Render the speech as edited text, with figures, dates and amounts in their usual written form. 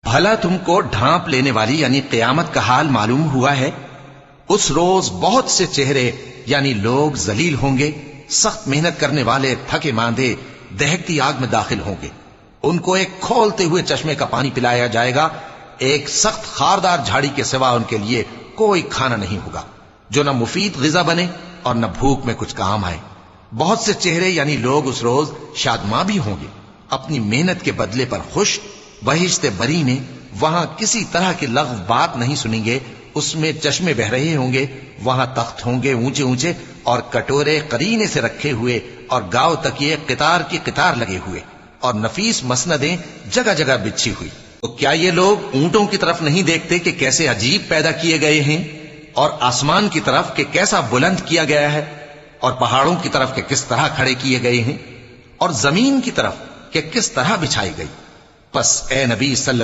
بھلا تم کو ڈھانپ لینے والی یعنی قیامت کا حال معلوم ہوا ہے؟ اس روز بہت سے چہرے یعنی لوگ ذلیل ہوں گے، سخت محنت کرنے والے تھکے ماندے دہکتی آگ میں داخل ہوں گے۔ ان کو ایک کھولتے ہوئے چشمے کا پانی پلایا جائے گا، ایک سخت خاردار جھاڑی کے سوا ان کے لیے کوئی کھانا نہیں ہوگا جو نہ مفید غذا بنے اور نہ بھوک میں کچھ کام آئے۔ بہت سے چہرے یعنی لوگ اس روز شادماں بھی ہوں گے، اپنی محنت کے بدلے پر خوش۔ بہشت بری میں وہاں کسی طرح کی لغو بات نہیں سنیں گے، اس میں چشمے بہ رہے ہوں گے، وہاں تخت ہوں گے اونچے اونچے اور کٹورے قرینے سے رکھے ہوئے اور گاؤ تکیے قطار کی قطار لگے ہوئے اور نفیس مسندیں جگہ جگہ بچھی ہوئی۔ تو کیا یہ لوگ اونٹوں کی طرف نہیں دیکھتے کہ کیسے عجیب پیدا کیے گئے ہیں، اور آسمان کی طرف کہ کیسا بلند کیا گیا ہے، اور پہاڑوں کی طرف کہ کس طرح کھڑے کیے گئے ہیں، اور زمین کی طرف کہ کس طرح بچھائی گئی؟ پس اے نبی صلی